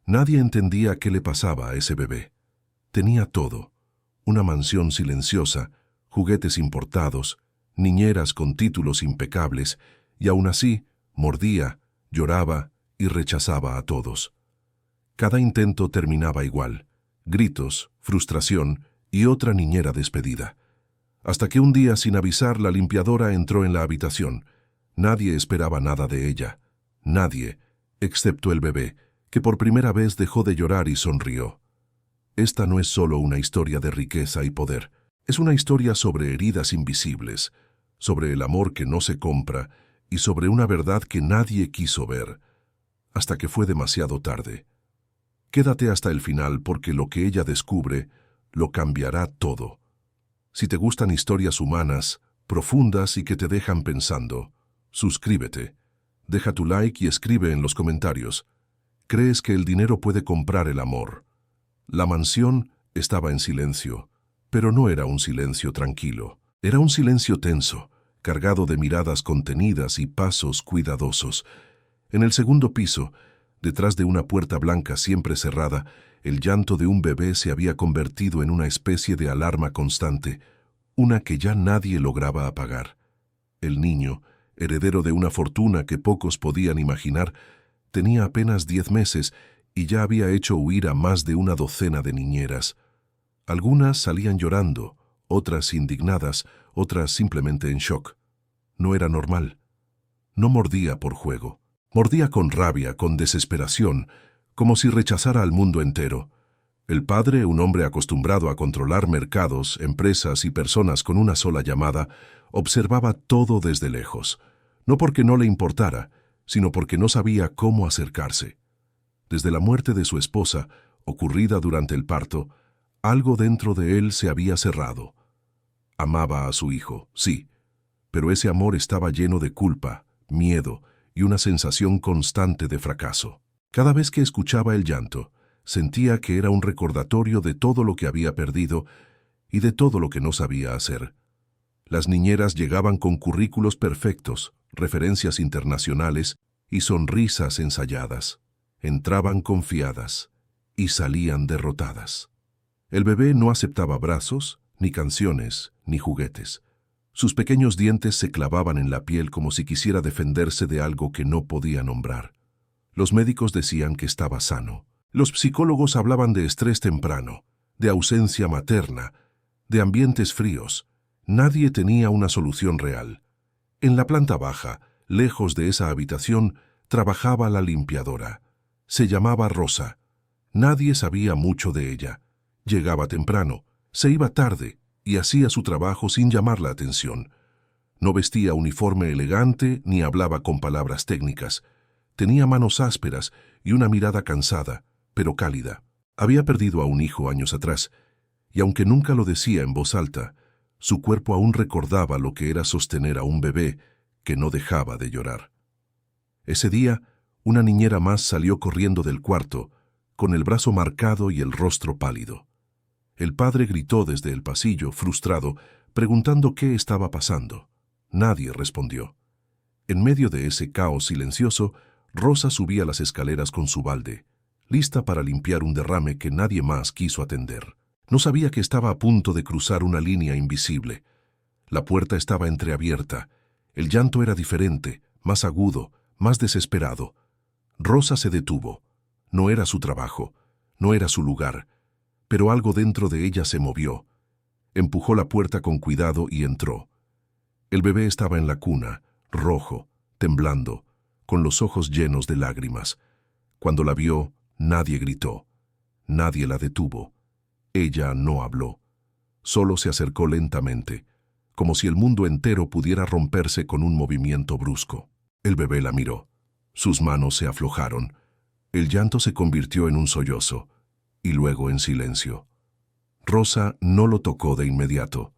Nadie entendía qué le pasaba a ese bebé. Tenía todo: una mansión silenciosa, juguetes importados, niñeras con títulos impecables, y aún así mordía, lloraba y rechazaba a todos. Cada intento terminaba igual: gritos, frustración y otra niñera despedida. Hasta que un día, sin avisar, la limpiadora entró en la habitación. Nadie esperaba nada de ella. Nadie, excepto el bebé, que por primera vez dejó de llorar y sonrió. Esta no es solo una historia de riqueza y poder. Es una historia sobre heridas invisibles, sobre el amor que no se compra y sobre una verdad que nadie quiso ver, hasta que fue demasiado tarde. Quédate hasta el final, porque lo que ella descubre lo cambiará todo. Si te gustan historias humanas, profundas y que te dejan pensando, suscríbete, deja tu like y escribe en los comentarios: ¿crees que el dinero puede comprar el amor? La mansión estaba en silencio, pero no era un silencio tranquilo. Era un silencio tenso, cargado de miradas contenidas y pasos cuidadosos. En el segundo piso, detrás de una puerta blanca siempre cerrada, el llanto de un bebé se había convertido en una especie de alarma constante, una que ya nadie lograba apagar. El niño, heredero de una fortuna que pocos podían imaginar, tenía apenas 10 meses y ya había hecho huir a más de una docena de niñeras. Algunas salían llorando, otras indignadas, otras simplemente en shock. No era normal. No mordía por juego. Mordía con rabia, con desesperación, como si rechazara al mundo entero. El padre, un hombre acostumbrado a controlar mercados, empresas y personas con una sola llamada, observaba todo desde lejos. No porque no le importara, sino porque no sabía cómo acercarse. Desde la muerte de su esposa, ocurrida durante el parto, algo dentro de él se había cerrado. Amaba a su hijo, sí, pero ese amor estaba lleno de culpa, miedo y una sensación constante de fracaso. Cada vez que escuchaba el llanto, sentía que era un recordatorio de todo lo que había perdido y de todo lo que no sabía hacer. Las niñeras llegaban con currículos perfectos, referencias internacionales y sonrisas ensayadas. Entraban confiadas y salían derrotadas. El bebé no aceptaba abrazos, ni canciones, ni juguetes. Sus pequeños dientes se clavaban en la piel como si quisiera defenderse de algo que no podía nombrar. Los médicos decían que estaba sano. Los psicólogos hablaban de estrés temprano, de ausencia materna, de ambientes fríos. Nadie tenía una solución real. En la planta baja, lejos de esa habitación, trabajaba la limpiadora. Se llamaba Rosa. Nadie sabía mucho de ella. Llegaba temprano, se iba tarde y hacía su trabajo sin llamar la atención. No vestía uniforme elegante ni hablaba con palabras técnicas. Tenía manos ásperas y una mirada cansada, pero cálida. Había perdido a un hijo años atrás, y aunque nunca lo decía en voz alta, su cuerpo aún recordaba lo que era sostener a un bebé que no dejaba de llorar. Ese día, una niñera más salió corriendo del cuarto, con el brazo marcado y el rostro pálido. El padre gritó desde el pasillo, frustrado, preguntando qué estaba pasando. Nadie respondió. En medio de ese caos silencioso, Rosa subía las escaleras con su balde, lista para limpiar un derrame que nadie más quiso atender. No sabía que estaba a punto de cruzar una línea invisible. La puerta estaba entreabierta. El llanto era diferente, más agudo, más desesperado. Rosa se detuvo. No era su trabajo, no era su lugar, pero algo dentro de ella se movió. Empujó la puerta con cuidado y entró. El bebé estaba en la cuna, rojo, temblando, con los ojos llenos de lágrimas. Cuando la vio, nadie gritó. Nadie la detuvo. Ella no habló. Solo se acercó lentamente, como si el mundo entero pudiera romperse con un movimiento brusco. El bebé la miró. Sus manos se aflojaron. El llanto se convirtió en un sollozo, y luego en silencio. Rosa no lo tocó de inmediato.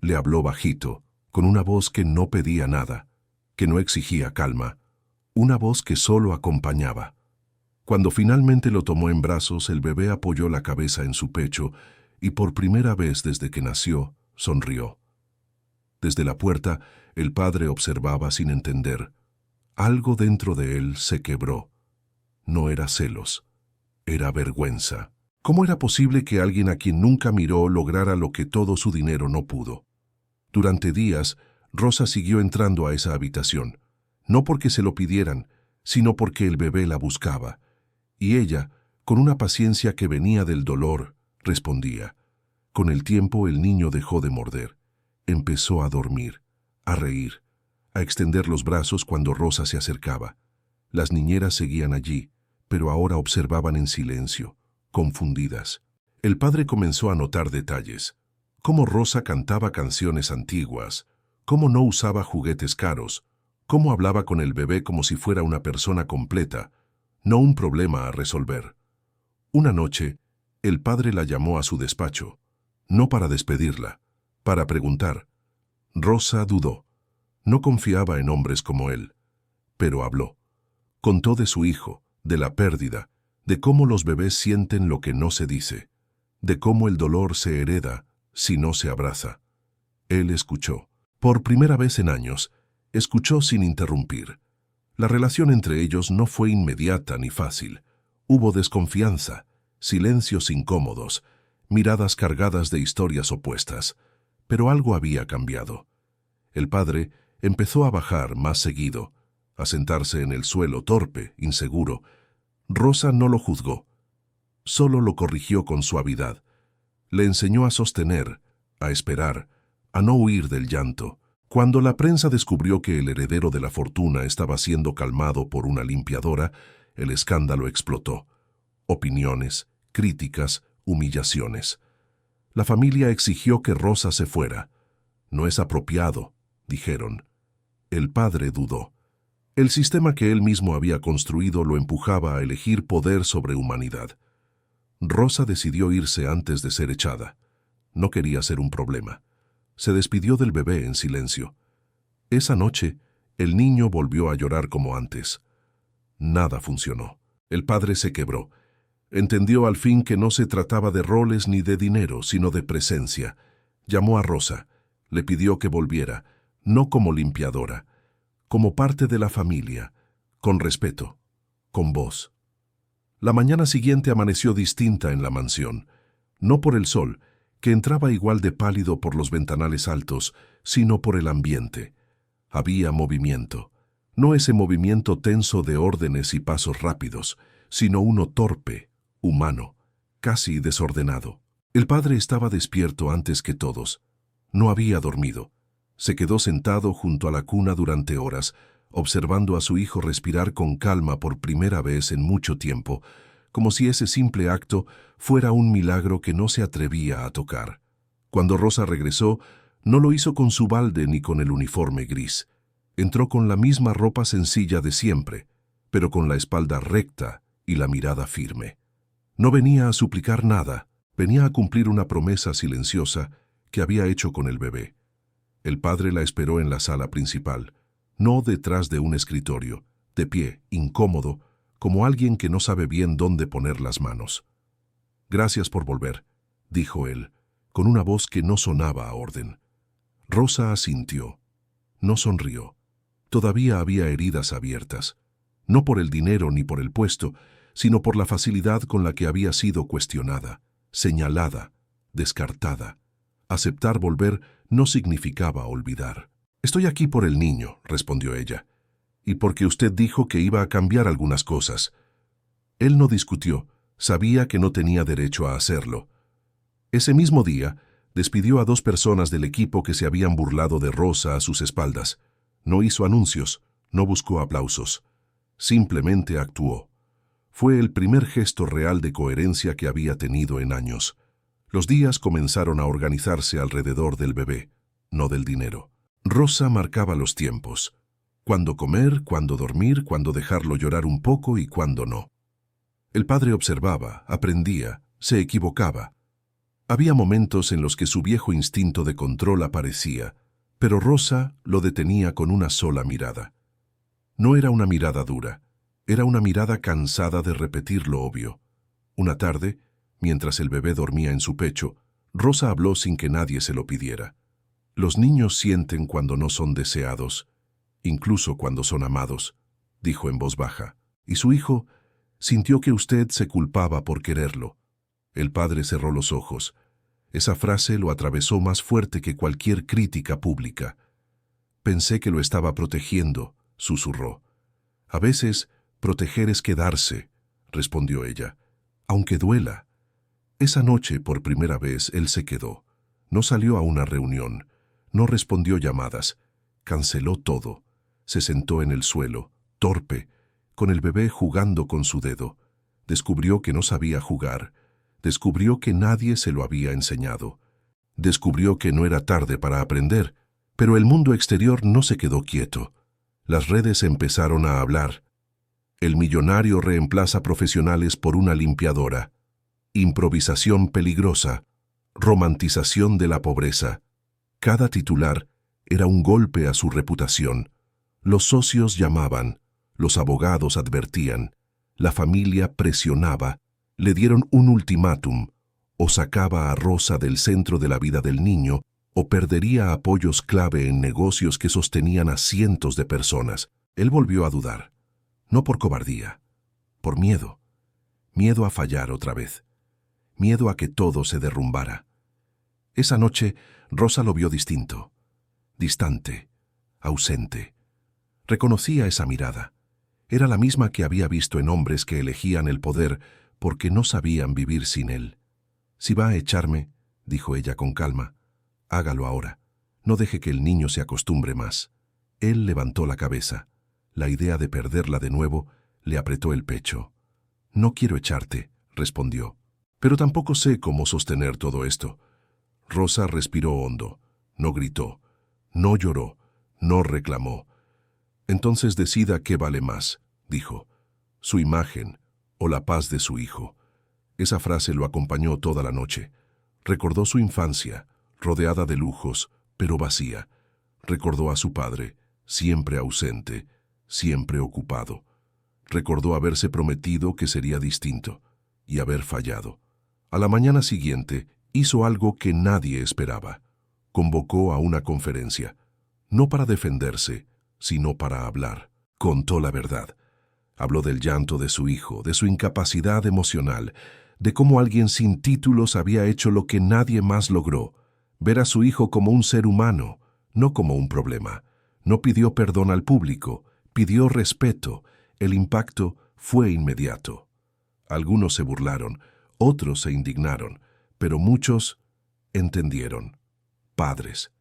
Le habló bajito, con una voz que no pedía nada, que no exigía calma, una voz que solo acompañaba. Cuando finalmente lo tomó en brazos, el bebé apoyó la cabeza en su pecho y por primera vez desde que nació, sonrió. Desde la puerta, el padre observaba sin entender. Algo dentro de él se quebró. No era celos, Era vergüenza. ¿Cómo era posible que alguien a quien nunca miró lograra lo que todo su dinero no pudo? Durante días, Rosa siguió entrando a esa habitación, no porque se lo pidieran, sino porque el bebé la buscaba. Y ella, con una paciencia que venía del dolor, respondía. Con el tiempo el niño dejó de morder. Empezó a dormir, a reír, a extender los brazos cuando Rosa se acercaba. Las niñeras seguían allí, pero ahora observaban en silencio, confundidas. El padre comenzó a notar detalles. Cómo Rosa cantaba canciones antiguas, cómo no usaba juguetes caros, cómo hablaba con el bebé como si fuera una persona completa, no un problema a resolver. Una noche, el padre la llamó a su despacho, no para despedirla, para preguntar. Rosa dudó. No confiaba en hombres como él, pero habló. Contó de su hijo, de la pérdida, de cómo los bebés sienten lo que no se dice, de cómo el dolor se hereda si no se abraza. Él escuchó. Por primera vez en años, escuchó sin interrumpir. La relación entre ellos no fue inmediata ni fácil. Hubo desconfianza, silencios incómodos, miradas cargadas de historias opuestas. Pero algo había cambiado. El padre empezó a bajar más seguido, a sentarse en el suelo torpe, inseguro. Rosa no lo juzgó, solo lo corrigió con suavidad. Le enseñó a sostener, a esperar, a no huir del llanto. Cuando la prensa descubrió que el heredero de la fortuna estaba siendo calmado por una limpiadora, el escándalo explotó. Opiniones, críticas, humillaciones. La familia exigió que Rosa se fuera. No es apropiado, dijeron. El padre dudó. El sistema que él mismo había construido lo empujaba a elegir poder sobre humanidad. Rosa decidió irse antes de ser echada. No quería ser un problema. Se despidió del bebé en silencio. Esa noche, el niño volvió a llorar como antes. Nada funcionó. El padre se quebró. Entendió al fin que no se trataba de roles ni de dinero, sino de presencia. Llamó a Rosa. Le pidió que volviera, no como limpiadora, como parte de la familia, con respeto, con voz. La mañana siguiente amaneció distinta en la mansión, no por el sol, que entraba igual de pálido por los ventanales altos, sino por el ambiente. Había movimiento, no ese movimiento tenso de órdenes y pasos rápidos, sino uno torpe, humano, casi desordenado. El padre estaba despierto antes que todos. No había dormido. Se quedó sentado junto a la cuna durante horas, observando a su hijo respirar con calma por primera vez en mucho tiempo, como si ese simple acto fuera un milagro que no se atrevía a tocar. Cuando Rosa regresó, no lo hizo con su balde ni con el uniforme gris. Entró con la misma ropa sencilla de siempre, pero con la espalda recta y la mirada firme. No venía a suplicar nada, venía a cumplir una promesa silenciosa que había hecho con el bebé. El padre la esperó en la sala principal, no detrás de un escritorio, de pie, incómodo, como alguien que no sabe bien dónde poner las manos. «Gracias por volver», dijo él, con una voz que no sonaba a orden. Rosa asintió. No sonrió. Todavía había heridas abiertas, no por el dinero ni por el puesto, sino por la facilidad con la que había sido cuestionada, señalada, descartada. Aceptar volver no significaba olvidar. «Estoy aquí por el niño», respondió ella, «y porque usted dijo que iba a cambiar algunas cosas». Él no discutió, sabía que no tenía derecho a hacerlo. Ese mismo día, despidió a 2 personas del equipo que se habían burlado de Rosa a sus espaldas. No hizo anuncios, no buscó aplausos. Simplemente actuó. Fue el primer gesto real de coherencia que había tenido en años. Los días comenzaron a organizarse alrededor del bebé, no del dinero. Rosa marcaba los tiempos. Cuándo comer, cuándo dormir, cuándo dejarlo llorar un poco y cuándo no. El padre observaba, aprendía, se equivocaba. Había momentos en los que su viejo instinto de control aparecía, pero Rosa lo detenía con una sola mirada. No era una mirada dura, era una mirada cansada de repetir lo obvio. Una tarde, mientras el bebé dormía en su pecho, Rosa habló sin que nadie se lo pidiera. «Los niños sienten cuando no son deseados, incluso cuando son amados», dijo en voz baja, y su hijo Sintió que usted se culpaba por quererlo. El padre cerró los ojos. Esa frase lo atravesó más fuerte que cualquier crítica pública. Pensé que lo estaba protegiendo, susurró. A veces, proteger es quedarse, respondió ella, aunque duela. Esa noche, por primera vez, él se quedó. No salió a una reunión, no respondió llamadas, canceló todo. Se sentó en el suelo, torpe, con el bebé jugando con su dedo. Descubrió que no sabía jugar. Descubrió que nadie se lo había enseñado. Descubrió que no era tarde para aprender, pero el mundo exterior no se quedó quieto. Las redes empezaron a hablar. El millonario reemplaza profesionales por una limpiadora. Improvisación peligrosa. Romantización de la pobreza. Cada titular era un golpe a su reputación. Los socios llamaban, los abogados advertían, la familia presionaba. Le dieron un ultimátum: o sacaba a Rosa del centro de la vida del niño, o perdería apoyos clave en negocios que sostenían a cientos de personas. Él volvió a dudar, no por cobardía, por miedo. Miedo a fallar otra vez. Miedo a que todo se derrumbara. Esa noche, Rosa lo vio distinto, distante, ausente. Reconocía esa mirada. Era la misma que había visto en hombres que elegían el poder porque no sabían vivir sin él. «Si va a echarme», dijo ella con calma, «hágalo ahora. No deje que el niño se acostumbre más». Él levantó la cabeza. La idea de perderla de nuevo le apretó el pecho. «No quiero echarte», respondió. «Pero tampoco sé cómo sostener todo esto». Rosa respiró hondo. No gritó, no lloró, no reclamó. «Entonces decida qué vale más», dijo, «su imagen o la paz de su hijo». Esa frase lo acompañó toda la noche. Recordó su infancia, rodeada de lujos, pero vacía. Recordó a su padre, siempre ausente, siempre ocupado. Recordó haberse prometido que sería distinto y haber fallado. A la mañana siguiente, hizo algo que nadie esperaba. Convocó a una conferencia, no para defenderse, sino para hablar. Contó la verdad. Habló del llanto de su hijo, de su incapacidad emocional, de cómo alguien sin títulos había hecho lo que nadie más logró, ver a su hijo como un ser humano, no como un problema. No pidió perdón al público, pidió respeto. El impacto fue inmediato. Algunos se burlaron, otros se indignaron, pero muchos entendieron. Padres,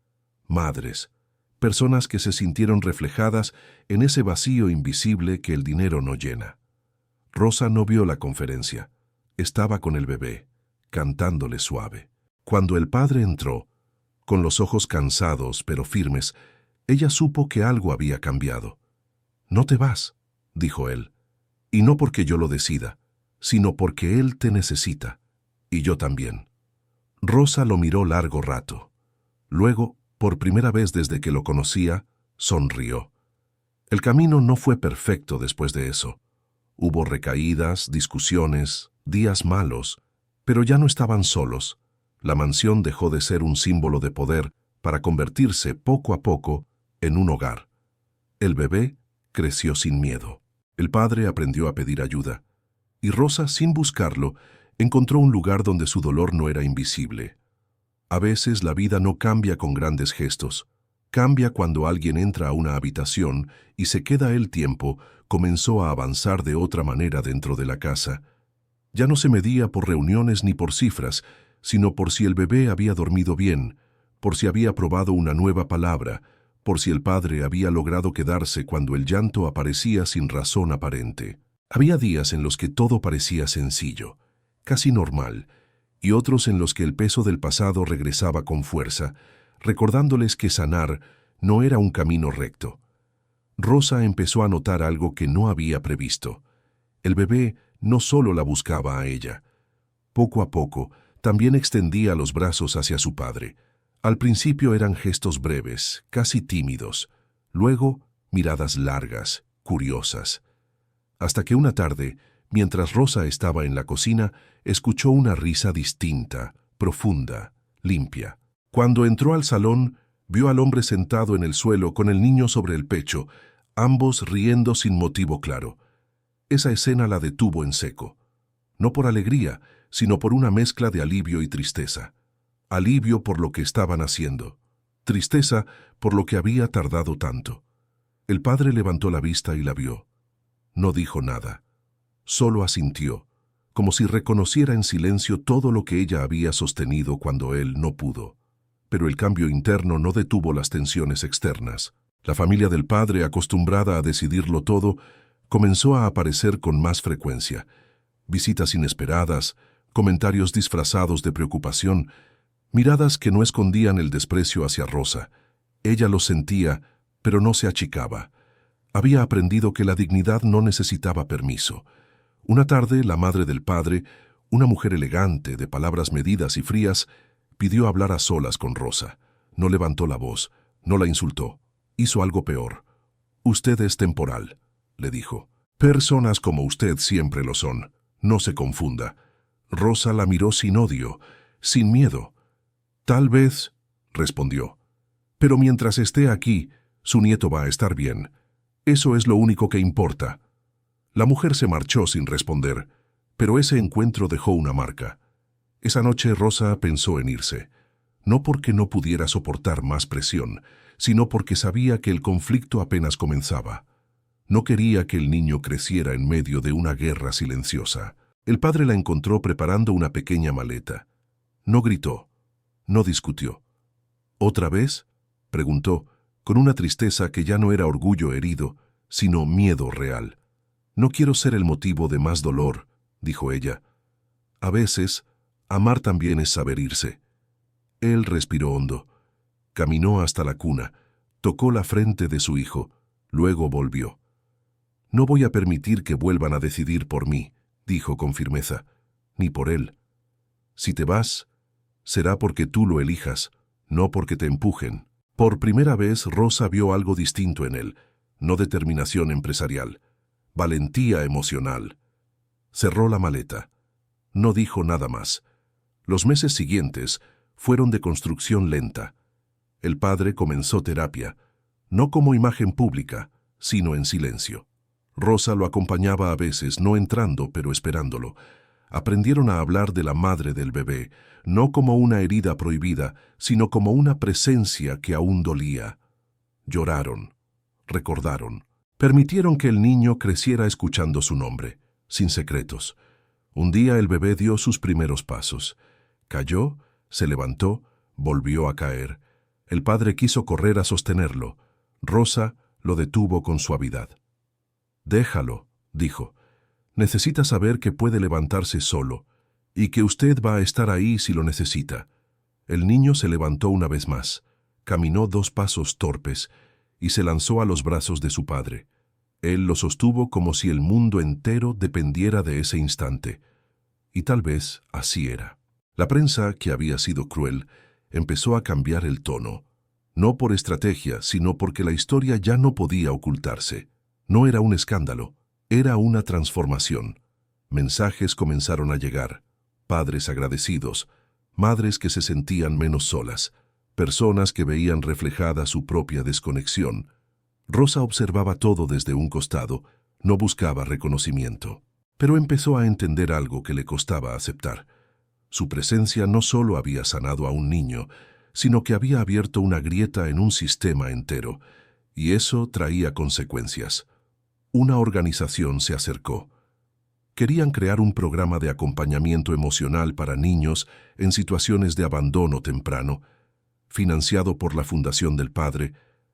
madres, personas que se sintieron reflejadas en ese vacío invisible que el dinero no llena. Rosa no vio la conferencia. Estaba con el bebé, cantándole suave. Cuando el padre entró, con los ojos cansados pero firmes, ella supo que algo había cambiado. «No te vas», dijo él, «y no porque yo lo decida, sino porque él te necesita, y yo también». Rosa lo miró largo rato. Luego, por primera vez desde que lo conocía, sonrió. El camino no fue perfecto después de eso. Hubo recaídas, discusiones, días malos, pero ya no estaban solos. La mansión dejó de ser un símbolo de poder para convertirse poco a poco en un hogar. El bebé creció sin miedo. El padre aprendió a pedir ayuda. Y Rosa, sin buscarlo, encontró un lugar donde su dolor no era invisible. A veces la vida no cambia con grandes gestos. Cambia cuando alguien entra a una habitación y se queda el tiempo, comenzó a avanzar de otra manera dentro de la casa. Ya no se medía por reuniones ni por cifras, sino por si el bebé había dormido bien, por si había probado una nueva palabra, por si el padre había logrado quedarse cuando el llanto aparecía sin razón aparente. Había días en los que todo parecía sencillo, casi normal, y otros en los que el peso del pasado regresaba con fuerza, recordándoles que sanar no era un camino recto. Rosa empezó a notar algo que no había previsto. El bebé no solo la buscaba a ella. Poco a poco, también extendía los brazos hacia su padre. Al principio eran gestos breves, casi tímidos. Luego, miradas largas, curiosas. Hasta que una tarde, mientras Rosa estaba en la cocina, escuchó una risa distinta, profunda, limpia. Cuando entró al salón, vio al hombre sentado en el suelo con el niño sobre el pecho, ambos riendo sin motivo claro. Esa escena la detuvo en seco. No por alegría, sino por una mezcla de alivio y tristeza. Alivio por lo que estaban haciendo. Tristeza por lo que había tardado tanto. El padre levantó la vista y la vio. No dijo nada. Solo asintió, como si reconociera en silencio todo lo que ella había sostenido cuando él no pudo. Pero el cambio interno no detuvo las tensiones externas. La familia del padre, acostumbrada a decidirlo todo, comenzó a aparecer con más frecuencia. Visitas inesperadas, comentarios disfrazados de preocupación, miradas que no escondían el desprecio hacia Rosa. Ella lo sentía, pero no se achicaba. Había aprendido que la dignidad no necesitaba permiso. Una tarde, la madre del padre, una mujer elegante, de palabras medidas y frías, pidió hablar a solas con Rosa. No levantó la voz, no la insultó. Hizo algo peor. «Usted es temporal», le dijo. «Personas como usted siempre lo son. No se confunda». Rosa la miró sin odio, sin miedo. «Tal vez», respondió. «Pero mientras esté aquí, su nieto va a estar bien. Eso es lo único que importa». La mujer se marchó sin responder, pero ese encuentro dejó una marca. Esa noche Rosa pensó en irse, no porque no pudiera soportar más presión, sino porque sabía que el conflicto apenas comenzaba. No quería que el niño creciera en medio de una guerra silenciosa. El padre la encontró preparando una pequeña maleta. No gritó, no discutió. «¿Otra vez?», preguntó, con una tristeza que ya no era orgullo herido, sino miedo real. «No quiero ser el motivo de más dolor», dijo ella. «A veces, amar también es saber irse». Él respiró hondo. Caminó hasta la cuna, tocó la frente de su hijo, luego volvió. «No voy a permitir que vuelvan a decidir por mí», dijo con firmeza, «ni por él. Si te vas, será porque tú lo elijas, no porque te empujen». Por primera vez Rosa vio algo distinto en él, no determinación empresarial, valentía emocional. Cerró la maleta. No dijo nada más. Los meses siguientes fueron de construcción lenta. El padre comenzó terapia, no como imagen pública, sino en silencio. Rosa lo acompañaba a veces, no entrando, pero esperándolo. Aprendieron a hablar de la madre del bebé, no como una herida prohibida, sino como una presencia que aún dolía. Lloraron, recordaron, permitieron que el niño creciera escuchando su nombre, sin secretos. Un día el bebé dio sus primeros pasos. Cayó, se levantó, volvió a caer. El padre quiso correr a sostenerlo. Rosa lo detuvo con suavidad. «Déjalo», dijo. «Necesita saber que puede levantarse solo y que usted va a estar ahí si lo necesita». El niño se levantó una vez más, caminó 2 pasos torpes y se lanzó a los brazos de su padre. Él lo sostuvo como si el mundo entero dependiera de ese instante. Y tal vez así era. La prensa, que había sido cruel, empezó a cambiar el tono. No por estrategia, sino porque la historia ya no podía ocultarse. No era un escándalo, era una transformación. Mensajes comenzaron a llegar. Padres agradecidos, madres que se sentían menos solas, personas que veían reflejada su propia desconexión. Rosa observaba todo desde un costado, no buscaba reconocimiento. Pero empezó a entender algo que le costaba aceptar. Su presencia no solo había sanado a un niño, sino que había abierto una grieta en un sistema entero, y eso traía consecuencias. Una organización se acercó. Querían crear un programa de acompañamiento emocional para niños en situaciones de abandono temprano, financiado por la Fundación del Padre,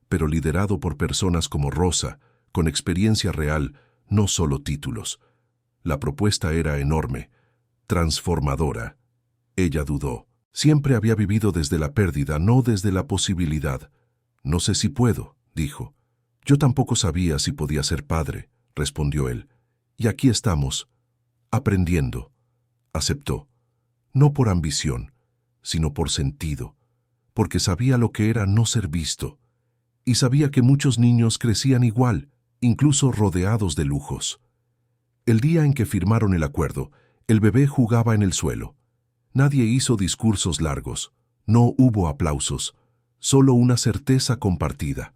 pero liderado por personas como Rosa, con experiencia real, no solo títulos. La propuesta era enorme, transformadora. Ella dudó. Siempre había vivido desde la pérdida, no desde la posibilidad. «No sé si puedo», dijo. «Yo tampoco sabía si podía ser padre», respondió él. «Y aquí estamos, aprendiendo». Aceptó, no por ambición, sino por sentido, porque sabía lo que era no ser visto, y sabía que muchos niños crecían igual, incluso rodeados de lujos. El día en que firmaron el acuerdo, el bebé jugaba en el suelo. Nadie hizo discursos largos, no hubo aplausos, solo una certeza compartida.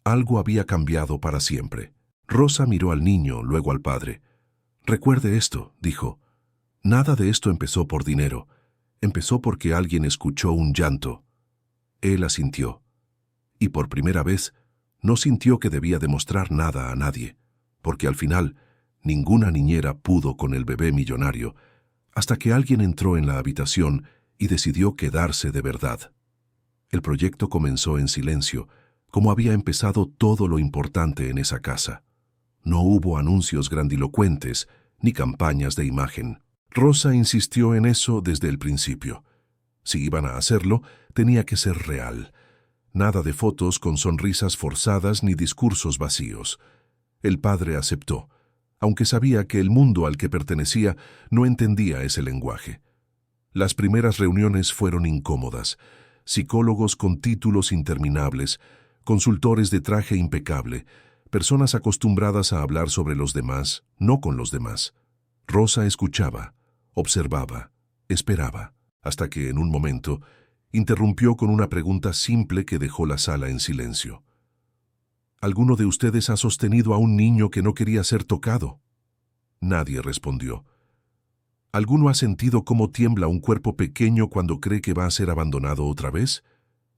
Algo había cambiado para siempre. Rosa miró al niño, luego al padre. Recuerde esto, dijo. Nada de esto empezó por dinero. Empezó porque alguien escuchó un llanto. Él asintió. Y por primera vez, no sintió que debía demostrar nada a nadie, porque al final, ninguna niñera pudo con el bebé millonario, hasta que alguien entró en la habitación y decidió quedarse de verdad. El proyecto comenzó en silencio, como había empezado todo lo importante en esa casa. No hubo anuncios grandilocuentes ni campañas de imagen. Rosa insistió en eso desde el principio. Si iban a hacerlo, tenía que ser real. Nada de fotos con sonrisas forzadas ni discursos vacíos. El padre aceptó, aunque sabía que el mundo al que pertenecía no entendía ese lenguaje. Las primeras reuniones fueron incómodas. Psicólogos con títulos interminables, consultores de traje impecable, personas acostumbradas a hablar sobre los demás, no con los demás. Rosa escuchaba, observaba, esperaba, hasta que en un momento interrumpió con una pregunta simple que dejó la sala en silencio. ¿Alguno de ustedes ha sostenido a un niño que no quería ser tocado? Nadie respondió. ¿Alguno ha sentido cómo tiembla un cuerpo pequeño cuando cree que va a ser abandonado otra vez?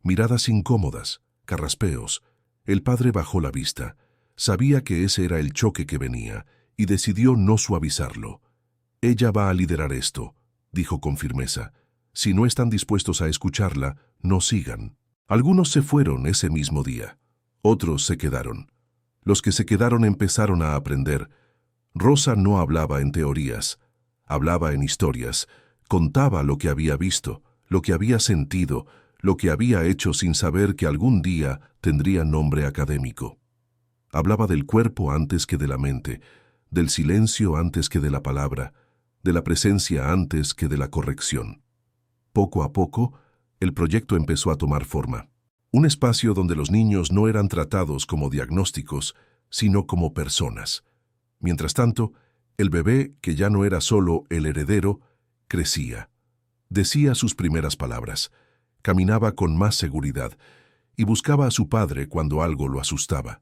Miradas incómodas, carraspeos. El padre bajó la vista. Sabía que ese era el choque que venía y decidió no suavizarlo. Ella va a liderar esto, dijo con firmeza. Si no están dispuestos a escucharla, no sigan. Algunos se fueron ese mismo día. Otros se quedaron. Los que se quedaron empezaron a aprender. Rosa no hablaba en teorías. Hablaba en historias, contaba lo que había visto, lo que había sentido, lo que había hecho sin saber que algún día tendría nombre académico. Hablaba del cuerpo antes que de la mente, del silencio antes que de la palabra, de la presencia antes que de la corrección. Poco a poco, el proyecto empezó a tomar forma. Un espacio donde los niños no eran tratados como diagnósticos, sino como personas. Mientras tanto, el bebé, que ya no era solo el heredero, crecía. Decía sus primeras palabras, caminaba con más seguridad y buscaba a su padre cuando algo lo asustaba.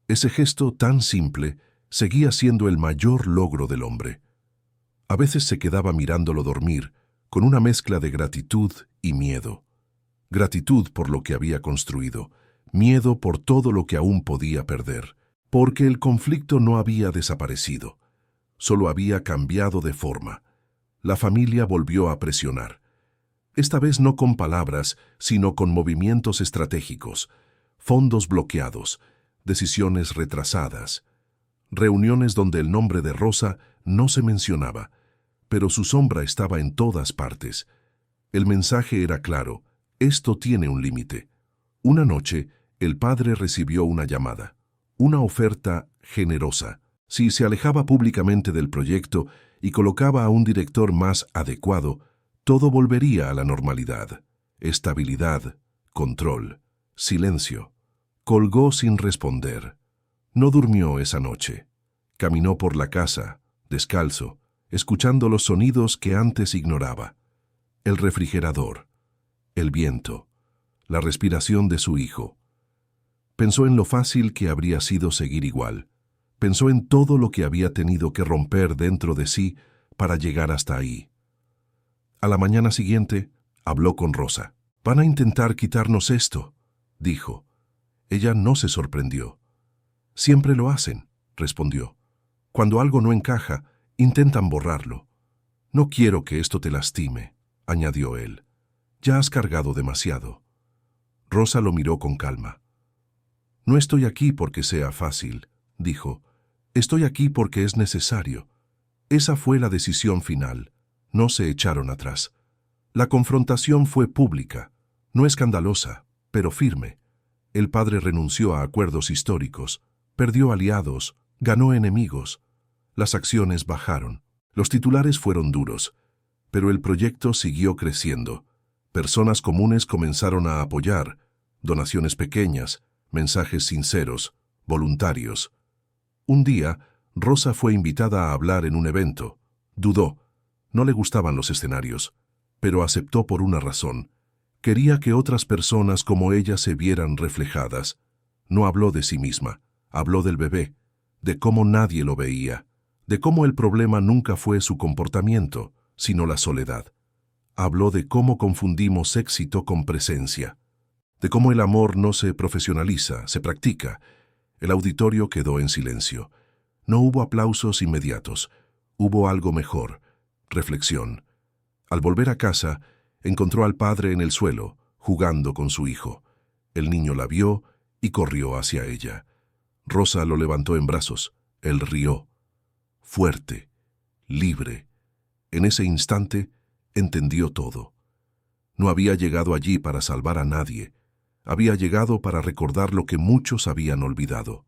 Ese gesto tan simple seguía siendo el mayor logro del hombre. A veces se quedaba mirándolo dormir, con una mezcla de gratitud y miedo. Gratitud por lo que había construido, miedo por todo lo que aún podía perder, porque el conflicto no había desaparecido. Solo había cambiado de forma. La familia volvió a presionar. Esta vez no con palabras, sino con movimientos estratégicos, fondos bloqueados, decisiones retrasadas, reuniones donde el nombre de Rosa no se mencionaba, pero su sombra estaba en todas partes. El mensaje era claro, esto tiene un límite. Una noche, el padre recibió una llamada, una oferta generosa. Si se alejaba públicamente del proyecto y colocaba a un director más adecuado, todo volvería a la normalidad. Estabilidad, control, silencio. Colgó sin responder. No durmió esa noche. Caminó por la casa, descalzo, escuchando los sonidos que antes ignoraba. El refrigerador, el viento, la respiración de su hijo. Pensó en lo fácil que habría sido seguir igual. Pensó en todo lo que había tenido que romper dentro de sí para llegar hasta ahí. A la mañana siguiente, habló con Rosa. «Van a intentar quitarnos esto», dijo. Ella no se sorprendió. «Siempre lo hacen», respondió. «Cuando algo no encaja, intentan borrarlo. No quiero que esto te lastime», añadió él. «Ya has cargado demasiado». Rosa lo miró con calma. «No estoy aquí porque sea fácil», dijo. «Estoy aquí porque es necesario». Esa fue la decisión final. No se echaron atrás. La confrontación fue pública, no escandalosa, pero firme. El padre renunció a acuerdos históricos, perdió aliados, ganó enemigos. Las acciones bajaron. Los titulares fueron duros, pero el proyecto siguió creciendo. Personas comunes comenzaron a apoyar, donaciones pequeñas, mensajes sinceros, voluntarios. Un día, Rosa fue invitada a hablar en un evento. Dudó. No le gustaban los escenarios, pero aceptó por una razón. Quería que otras personas como ella se vieran reflejadas. No habló de sí misma, habló del bebé, de cómo nadie lo veía. de cómo el problema nunca fue su comportamiento, sino la soledad. Habló de cómo confundimos éxito con presencia, de cómo el amor no se profesionaliza, se practica. El auditorio quedó en silencio. No hubo aplausos inmediatos. Hubo algo mejor, reflexión. Al volver a casa, encontró al padre en el suelo, jugando con su hijo. El niño la vio y corrió hacia ella. Rosa lo levantó en brazos. Él rió. Fuerte, libre. En ese instante, entendió todo. No había llegado allí para salvar a nadie. Había llegado para recordar lo que muchos habían olvidado.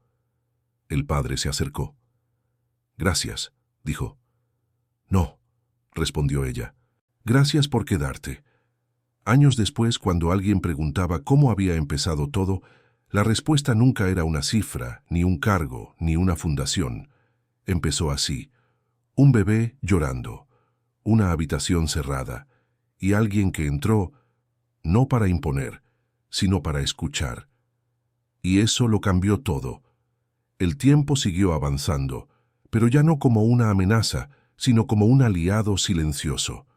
El padre se acercó. «Gracias», dijo. «No», respondió ella. «Gracias por quedarte». Años después, cuando alguien preguntaba cómo había empezado todo, la respuesta nunca era una cifra, ni un cargo, ni una fundación. Empezó así: un bebé llorando, una habitación cerrada, y alguien que entró, no para imponer, sino para escuchar. Y eso lo cambió todo. El tiempo siguió avanzando, pero ya no como una amenaza, sino como un aliado silencioso.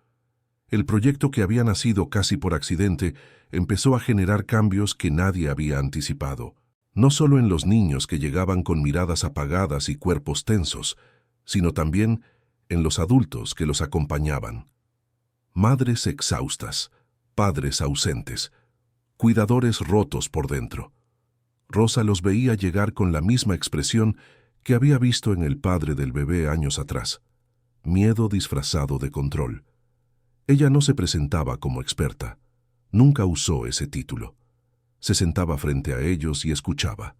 El proyecto que había nacido casi por accidente empezó a generar cambios que nadie había anticipado. No solo en los niños que llegaban con miradas apagadas y cuerpos tensos, sino también en los adultos que los acompañaban. Madres exhaustas, padres ausentes, cuidadores rotos por dentro. Rosa los veía llegar con la misma expresión que había visto en el padre del bebé años atrás: miedo disfrazado de control. Ella no se presentaba como experta, nunca usó ese título. Se sentaba frente a ellos y escuchaba.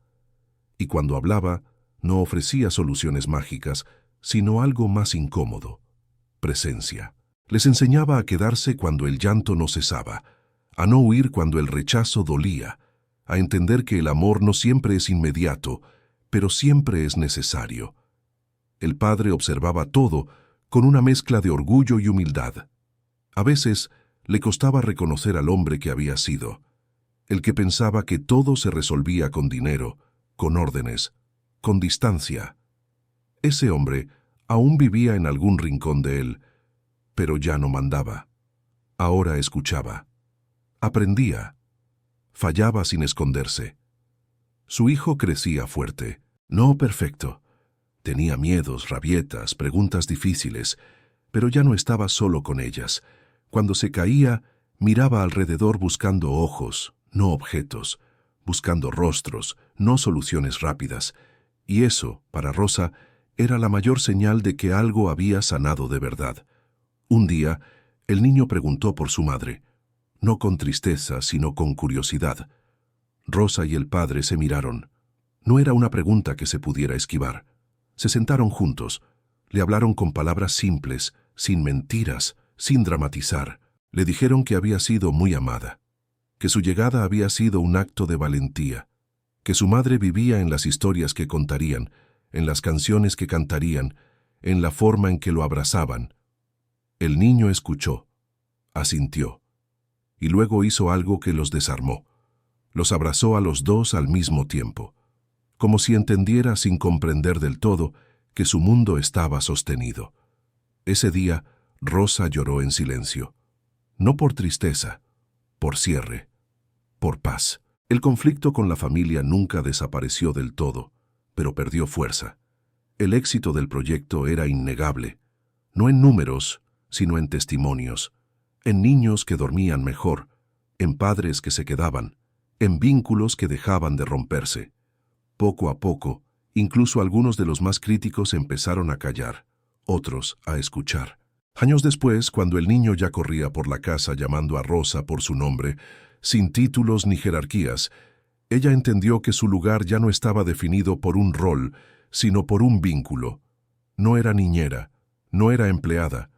Y cuando hablaba, no ofrecía soluciones mágicas, sino algo más incómodo: presencia. Les enseñaba a quedarse cuando el llanto no cesaba, a no huir cuando el rechazo dolía, a entender que el amor no siempre es inmediato, pero siempre es necesario. El padre observaba todo con una mezcla de orgullo y humildad. A veces le costaba reconocer al hombre que había sido, el que pensaba que todo se resolvía con dinero, con órdenes, con distancia. Ese hombre aún vivía en algún rincón de él, pero ya no mandaba. Ahora escuchaba. Aprendía. Fallaba sin esconderse. Su hijo crecía fuerte, no perfecto. Tenía miedos, rabietas, preguntas difíciles, pero ya no estaba solo con ellas. Cuando se caía, miraba alrededor buscando ojos, no objetos, buscando rostros, no soluciones rápidas. Y eso, para Rosa, era la mayor señal de que algo había sanado de verdad. Un día, el niño preguntó por su madre, no con tristeza, sino con curiosidad. Rosa y el padre se miraron. No era una pregunta que se pudiera esquivar. Se sentaron juntos, le hablaron con palabras simples, sin mentiras, sin dramatizar. Le dijeron que había sido muy amada, que su llegada había sido un acto de valentía, que su madre vivía en las historias que contarían, en las canciones que cantarían, en la forma en que lo abrazaban. El niño escuchó, asintió, y luego hizo algo que los desarmó. Los abrazó a los dos al mismo tiempo, como si entendiera sin comprender del todo que su mundo estaba sostenido. Ese día, Rosa lloró en silencio, no por tristeza, por cierre, por paz. El conflicto con la familia nunca desapareció del todo, pero perdió fuerza. El éxito del proyecto era innegable, no en números, sino en testimonios, en niños que dormían mejor, en padres que se quedaban, en vínculos que dejaban de romperse. Poco a poco, incluso algunos de los más críticos empezaron a callar, otros a escuchar. Años después, cuando el niño ya corría por la casa llamando a Rosa por su nombre, sin títulos ni jerarquías, ella entendió que su lugar ya no estaba definido por un rol, sino por un vínculo. No era niñera, no era empleada,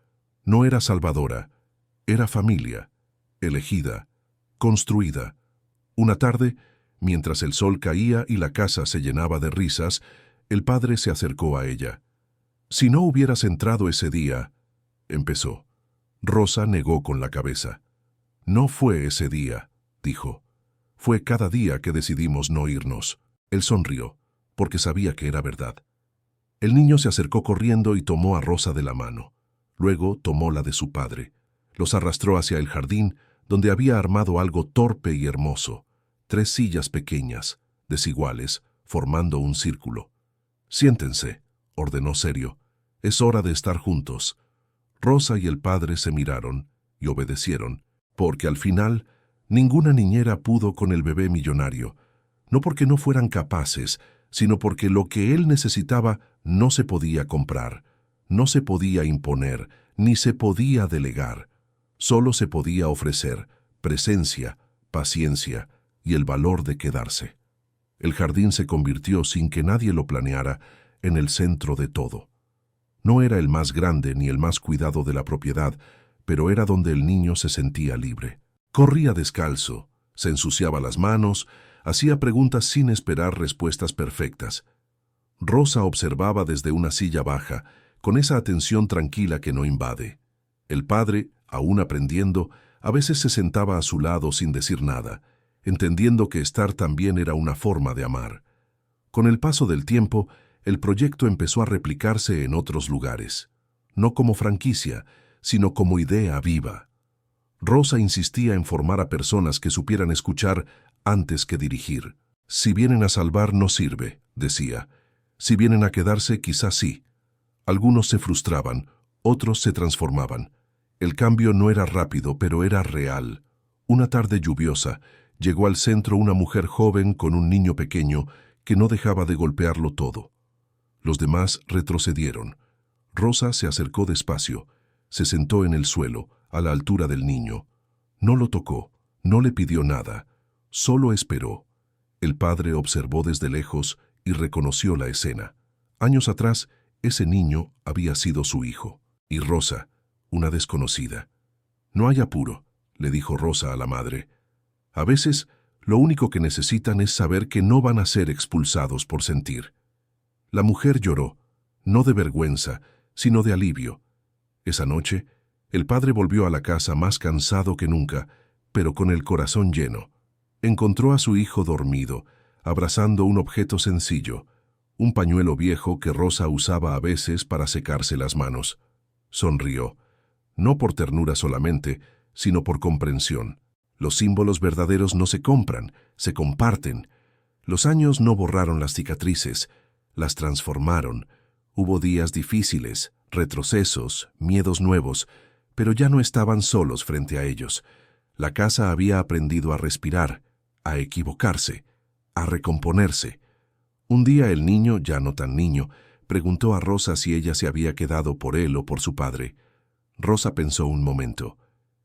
no era salvadora, era familia, elegida, construida. Una tarde, mientras el sol caía y la casa se llenaba de risas, el padre se acercó a ella. «Si no hubieras entrado ese día», empezó. Rosa negó con la cabeza. «No fue ese día», dijo. «Fue cada día que decidimos no irnos». Él sonrió, porque sabía que era verdad. El niño se acercó corriendo y tomó a Rosa de la mano. Luego tomó la de su padre. Los arrastró hacia el jardín, donde había armado algo torpe y hermoso. 3 sillas pequeñas, desiguales, formando un círculo. «Siéntense», ordenó serio. «Es hora de estar juntos». Rosa y el padre se miraron y obedecieron, porque al final ninguna niñera pudo con el bebé millonario, no porque no fueran capaces, sino porque lo que él necesitaba no se podía comprar, no se podía imponer, ni se podía delegar. Solo se podía ofrecer presencia, paciencia y el valor de quedarse. El jardín se convirtió, sin que nadie lo planeara, en el centro de todo. No era el más grande ni el más cuidado de la propiedad, pero era donde el niño se sentía libre. Corría descalzo, se ensuciaba las manos, hacía preguntas sin esperar respuestas perfectas. Rosa observaba desde una silla baja, con esa atención tranquila que no invade. El padre, aún aprendiendo, a veces se sentaba a su lado sin decir nada, entendiendo que estar también era una forma de amar. Con el paso del tiempo, el proyecto empezó a replicarse en otros lugares, no como franquicia, sino como idea viva. Rosa insistía en formar a personas que supieran escuchar antes que dirigir. Si vienen a salvar no sirve, decía. Si vienen a quedarse quizás sí. Algunos se frustraban, otros se transformaban. El cambio no era rápido, pero era real. Una tarde lluviosa, llegó al centro una mujer joven con un niño pequeño que no dejaba de golpearlo todo. Los demás retrocedieron. Rosa se acercó despacio, se sentó en el suelo, a la altura del niño. No lo tocó, no le pidió nada, solo esperó. El padre observó desde lejos y reconoció la escena. Años atrás, ese niño había sido su hijo, y Rosa, una desconocida. «No hay apuro», le dijo Rosa a la madre. «A veces, lo único que necesitan es saber que no van a ser expulsados por sentir». La mujer lloró, no de vergüenza, sino de alivio. Esa noche, el padre volvió a la casa más cansado que nunca, pero con el corazón lleno. Encontró a su hijo dormido, abrazando un objeto sencillo, un pañuelo viejo que Rosa usaba a veces para secarse las manos. Sonrió, no por ternura solamente, sino por comprensión. Los símbolos verdaderos no se compran, se comparten. Los años no borraron las cicatrices, las transformaron. Hubo días difíciles, retrocesos, miedos nuevos, pero ya no estaban solos frente a ellos. La casa había aprendido a respirar, a equivocarse, a recomponerse. Un día el niño, ya no tan niño, preguntó a Rosa si ella se había quedado por él o por su padre. Rosa pensó un momento.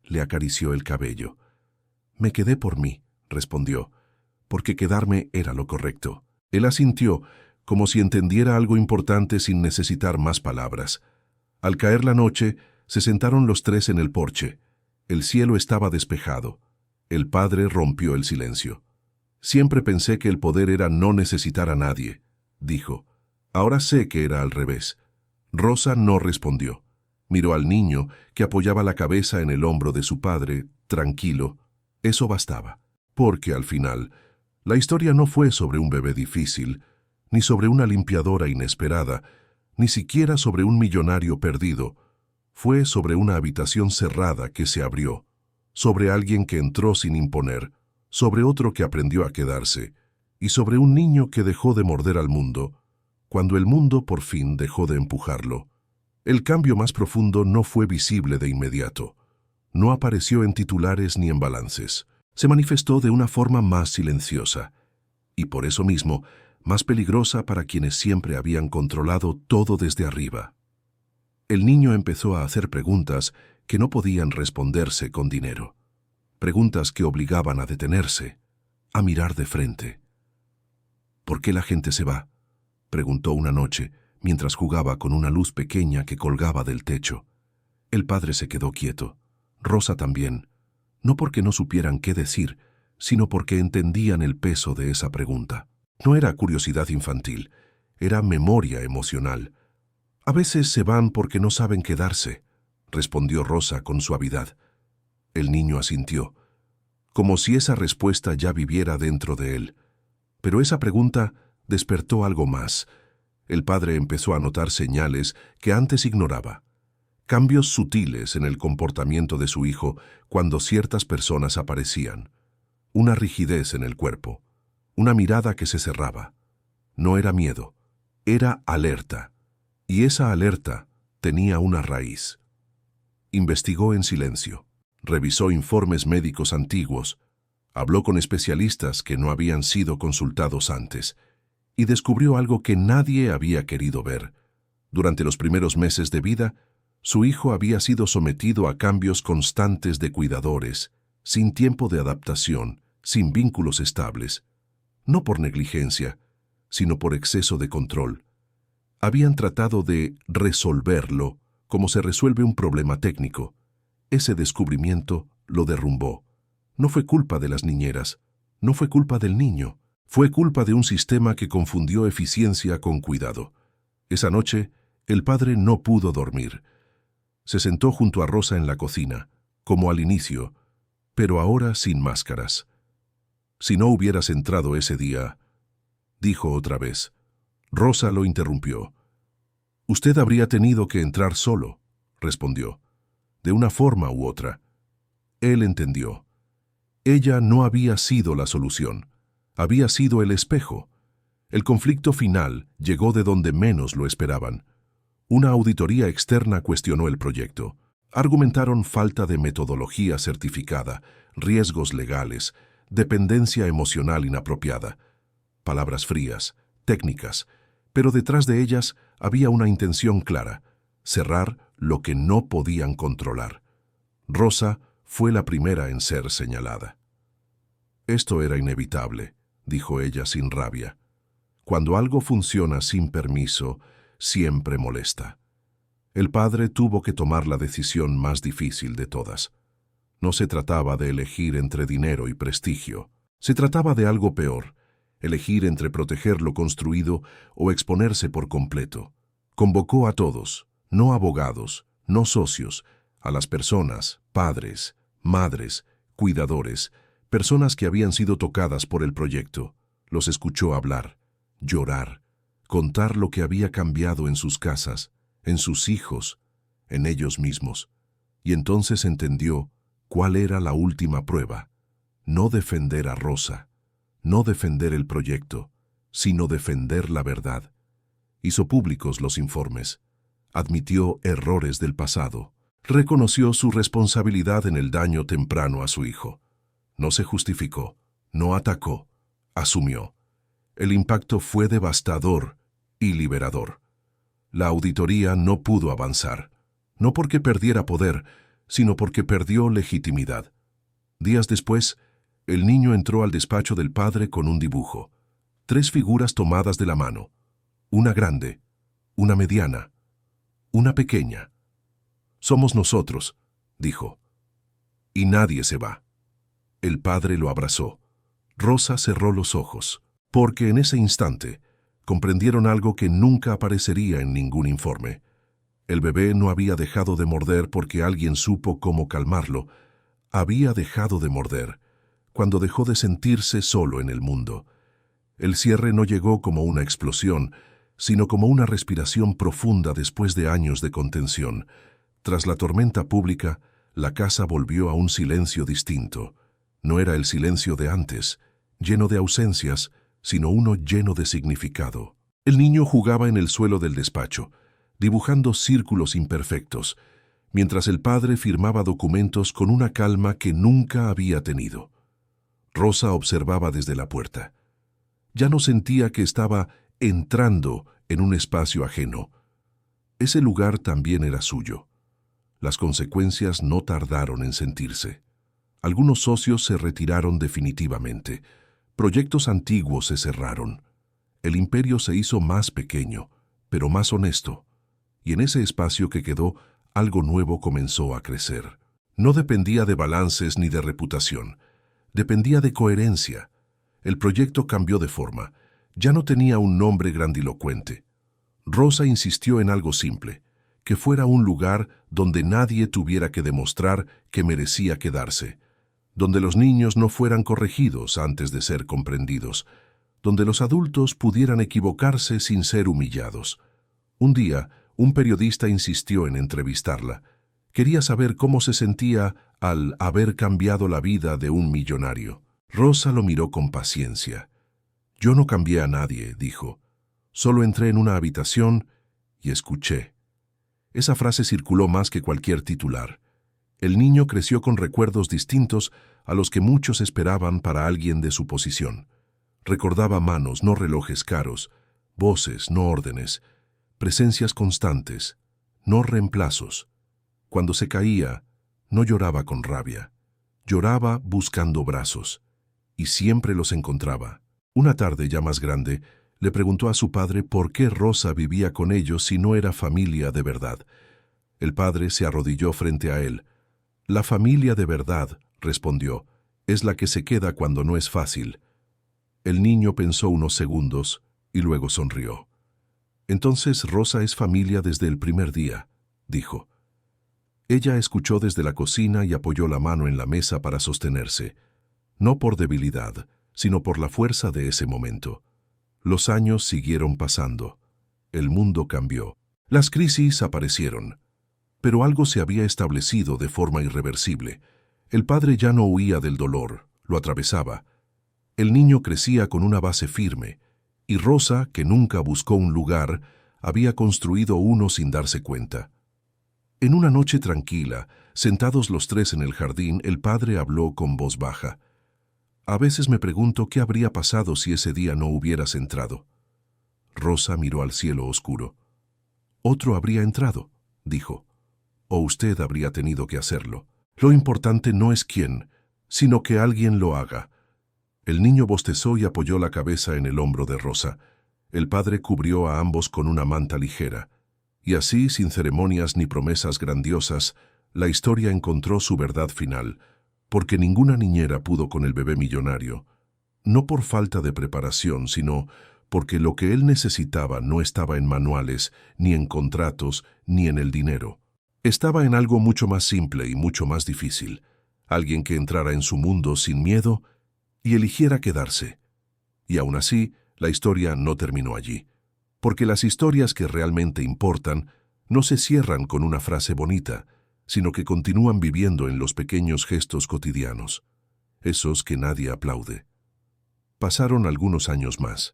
Le acarició el cabello. «Me quedé por mí», respondió, «porque quedarme era lo correcto». Él asintió, como si entendiera algo importante sin necesitar más palabras. Al caer la noche, se sentaron los tres en el porche. El cielo estaba despejado. El padre rompió el silencio. «Siempre pensé que el poder era no necesitar a nadie», dijo. «Ahora sé que era al revés». Rosa no respondió. Miró al niño, que apoyaba la cabeza en el hombro de su padre, tranquilo. Eso bastaba, porque al final, la historia no fue sobre un bebé difícil, ni sobre una limpiadora inesperada, ni siquiera sobre un millonario perdido. Fue sobre una habitación cerrada que se abrió, sobre alguien que entró sin imponer, sobre otro que aprendió a quedarse, y sobre un niño que dejó de morder al mundo, cuando el mundo por fin dejó de empujarlo. El cambio más profundo no fue visible de inmediato. No apareció en titulares ni en balances. Se manifestó de una forma más silenciosa, y por eso mismo, más peligrosa para quienes siempre habían controlado todo desde arriba. El niño empezó a hacer preguntas que no podían responderse con dinero. Preguntas que obligaban a detenerse, a mirar de frente. «¿Por qué la gente se va?», preguntó una noche, mientras jugaba con una luz pequeña que colgaba del techo. El padre se quedó quieto. Rosa también. No porque no supieran qué decir, sino porque entendían el peso de esa pregunta. No era curiosidad infantil, era memoria emocional. «A veces se van porque no saben quedarse», respondió Rosa con suavidad. El niño asintió, como si esa respuesta ya viviera dentro de él. Pero esa pregunta despertó algo más. El padre empezó a notar señales que antes ignoraba. Cambios sutiles en el comportamiento de su hijo cuando ciertas personas aparecían. Una rigidez en el cuerpo. Una mirada que se cerraba. No era miedo, era alerta. Y esa alerta tenía una raíz. Investigó en silencio. Revisó informes médicos antiguos. Habló con especialistas que no habían sido consultados antes. Y descubrió algo que nadie había querido ver. Durante los primeros meses de vida, su hijo había sido sometido a cambios constantes de cuidadores, sin tiempo de adaptación, sin vínculos estables. No por negligencia, sino por exceso de control. Habían tratado de resolverlo como se resuelve un problema técnico. Ese descubrimiento lo derrumbó. No fue culpa de las niñeras, no fue culpa del niño. Fue culpa de un sistema que confundió eficiencia con cuidado. Esa noche, el padre no pudo dormir. Se sentó junto a Rosa en la cocina, como al inicio, pero ahora sin máscaras. Si no hubieras entrado ese día, dijo otra vez. Rosa lo interrumpió. Usted habría tenido que entrar solo, respondió, de una forma u otra. Él entendió. Ella no había sido la solución. Había sido el espejo. El conflicto final llegó de donde menos lo esperaban. Una auditoría externa cuestionó el proyecto. Argumentaron falta de metodología certificada, riesgos legales, dependencia emocional inapropiada. Palabras frías, técnicas, pero detrás de ellas había una intención clara: cerrar lo que no podían controlar. Rosa fue la primera en ser señalada. Esto era inevitable, dijo ella sin rabia. Cuando algo funciona sin permiso, siempre molesta. El padre tuvo que tomar la decisión más difícil de todas. No se trataba de elegir entre dinero y prestigio. Se trataba de algo peor, elegir entre proteger lo construido o exponerse por completo. Convocó a todos, no abogados, no socios, a las personas, padres, madres, cuidadores, personas que habían sido tocadas por el proyecto. Los escuchó hablar, llorar, contar lo que había cambiado en sus casas, en sus hijos, en ellos mismos. Y entonces entendió cuál era la última prueba: no defender a Rosa, no defender el proyecto, sino defender la verdad. Hizo públicos los informes, admitió errores del pasado, reconoció su responsabilidad en el daño temprano a su hijo. No se justificó, no atacó, asumió. El impacto fue devastador y liberador. La auditoría no pudo avanzar, no porque perdiera poder, sino porque perdió legitimidad. Días después, el niño entró al despacho del padre con un dibujo. 3 figuras tomadas de la mano. Una grande, una mediana, una pequeña. Somos nosotros, dijo. Y nadie se va. El padre lo abrazó. Rosa cerró los ojos, porque en ese instante comprendieron algo que nunca aparecería en ningún informe. El bebé no había dejado de morder porque alguien supo cómo calmarlo. Había dejado de morder cuando dejó de sentirse solo en el mundo. El cierre no llegó como una explosión, sino como una respiración profunda después de años de contención. Tras la tormenta pública, la casa volvió a un silencio distinto. No era el silencio de antes, lleno de ausencias, sino uno lleno de significado. El niño jugaba en el suelo del despacho, dibujando círculos imperfectos, mientras el padre firmaba documentos con una calma que nunca había tenido. Rosa observaba desde la puerta. Ya no sentía que estaba entrando en un espacio ajeno. Ese lugar también era suyo. Las consecuencias no tardaron en sentirse. Algunos socios se retiraron definitivamente. Proyectos antiguos se cerraron. El imperio se hizo más pequeño, pero más honesto. Y en ese espacio que quedó, algo nuevo comenzó a crecer. No dependía de balances ni de reputación. Dependía de coherencia. El proyecto cambió de forma. Ya no tenía un nombre grandilocuente. Rosa insistió en algo simple: que fuera un lugar donde nadie tuviera que demostrar que merecía quedarse, donde los niños no fueran corregidos antes de ser comprendidos, donde los adultos pudieran equivocarse sin ser humillados. Un día, un periodista insistió en entrevistarla. Quería saber cómo se sentía al haber cambiado la vida de un millonario. Rosa lo miró con paciencia. «Yo no cambié a nadie», dijo. «Solo entré en una habitación y escuché». Esa frase circuló más que cualquier titular. El niño creció con recuerdos distintos a los que muchos esperaban para alguien de su posición. Recordaba manos, no relojes caros, voces, no órdenes, presencias constantes, no reemplazos. Cuando se caía, no lloraba con rabia, lloraba buscando brazos, y siempre los encontraba. Una tarde, ya más grande, le preguntó a su padre por qué Rosa vivía con ellos si no era familia de verdad. El padre se arrodilló frente a él. «La familia de verdad», respondió, «es la que se queda cuando no es fácil». El niño pensó unos segundos y luego sonrió. «Entonces Rosa es familia desde el primer día», dijo. Ella escuchó desde la cocina y apoyó la mano en la mesa para sostenerse, no por debilidad, sino por la fuerza de ese momento. Los años siguieron pasando. El mundo cambió. Las crisis aparecieron. Pero algo se había establecido de forma irreversible. El padre ya no huía del dolor, lo atravesaba. El niño crecía con una base firme, y Rosa, que nunca buscó un lugar, había construido uno sin darse cuenta. En una noche tranquila, sentados los tres en el jardín, el padre habló con voz baja. «A veces me pregunto qué habría pasado si ese día no hubieras entrado». Rosa miró al cielo oscuro. «Otro habría entrado», dijo. «O usted habría tenido que hacerlo. Lo importante no es quién, sino que alguien lo haga». El niño bostezó y apoyó la cabeza en el hombro de Rosa. El padre cubrió a ambos con una manta ligera. Y así, sin ceremonias ni promesas grandiosas, la historia encontró su verdad final, porque ninguna niñera pudo con el bebé millonario, no por falta de preparación, sino porque lo que él necesitaba no estaba en manuales, ni en contratos, ni en el dinero. Estaba en algo mucho más simple y mucho más difícil. Alguien que entrara en su mundo sin miedo y eligiera quedarse. Y aún así, la historia no terminó allí. Porque las historias que realmente importan no se cierran con una frase bonita, sino que continúan viviendo en los pequeños gestos cotidianos, esos que nadie aplaude. Pasaron algunos años más.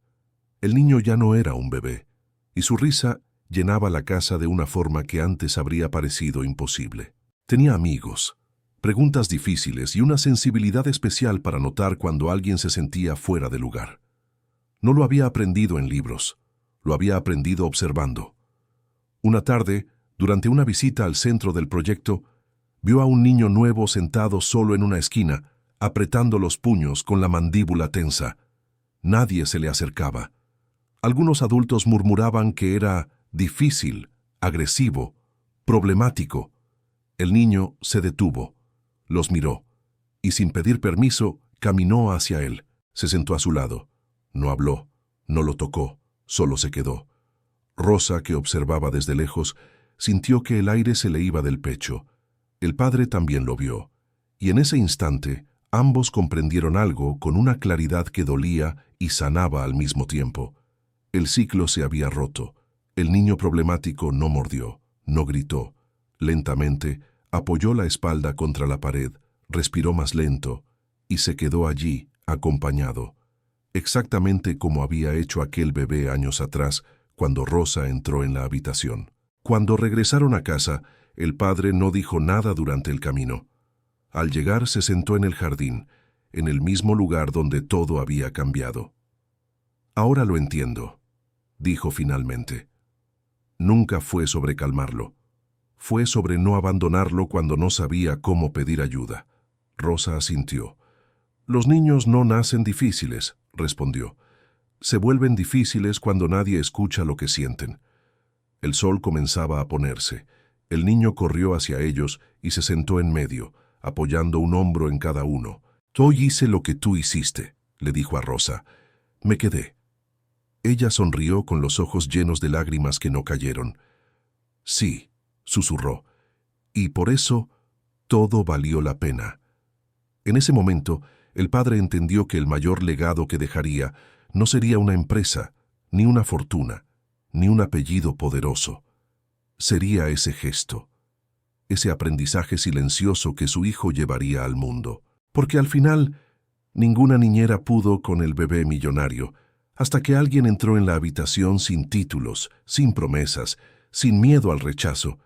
El niño ya no era un bebé, y su risa llenaba la casa de una forma que antes habría parecido imposible. Tenía amigos, preguntas difíciles y una sensibilidad especial para notar cuando alguien se sentía fuera de lugar. No lo había aprendido en libros, lo había aprendido observando. Una tarde, durante una visita al centro del proyecto, vio a un niño nuevo sentado solo en una esquina, apretando los puños con la mandíbula tensa. Nadie se le acercaba. Algunos adultos murmuraban que era difícil, agresivo, problemático. El niño se detuvo, los miró, y sin pedir permiso, caminó hacia él. Se sentó a su lado. No habló, no lo tocó, solo se quedó. Rosa, que observaba desde lejos, sintió que el aire se le iba del pecho. El padre también lo vio, y en ese instante ambos comprendieron algo con una claridad que dolía y sanaba al mismo tiempo. El ciclo se había roto. El niño problemático no mordió, no gritó. Lentamente apoyó la espalda contra la pared, respiró más lento y se quedó allí, acompañado, exactamente como había hecho aquel bebé años atrás cuando Rosa entró en la habitación. Cuando regresaron a casa, el padre no dijo nada durante el camino. Al llegar se sentó en el jardín, en el mismo lugar donde todo había cambiado. «Ahora lo entiendo», dijo finalmente. Nunca fue sobre calmarlo. Fue sobre no abandonarlo cuando no sabía cómo pedir ayuda. Rosa asintió. «Los niños no nacen difíciles», respondió. «Se vuelven difíciles cuando nadie escucha lo que sienten». El sol comenzaba a ponerse. El niño corrió hacia ellos y se sentó en medio, apoyando un hombro en cada uno. «Yo hice lo que tú hiciste», le dijo a Rosa. «Me quedé». Ella sonrió con los ojos llenos de lágrimas que no cayeron. «Sí», susurró, «y por eso todo valió la pena». En ese momento, el padre entendió que el mayor legado que dejaría no sería una empresa, ni una fortuna, ni un apellido poderoso. Sería ese gesto, ese aprendizaje silencioso que su hijo llevaría al mundo. Porque al final, ninguna niñera pudo con el bebé millonario, hasta que alguien entró en la habitación sin títulos, sin promesas, sin miedo al rechazo,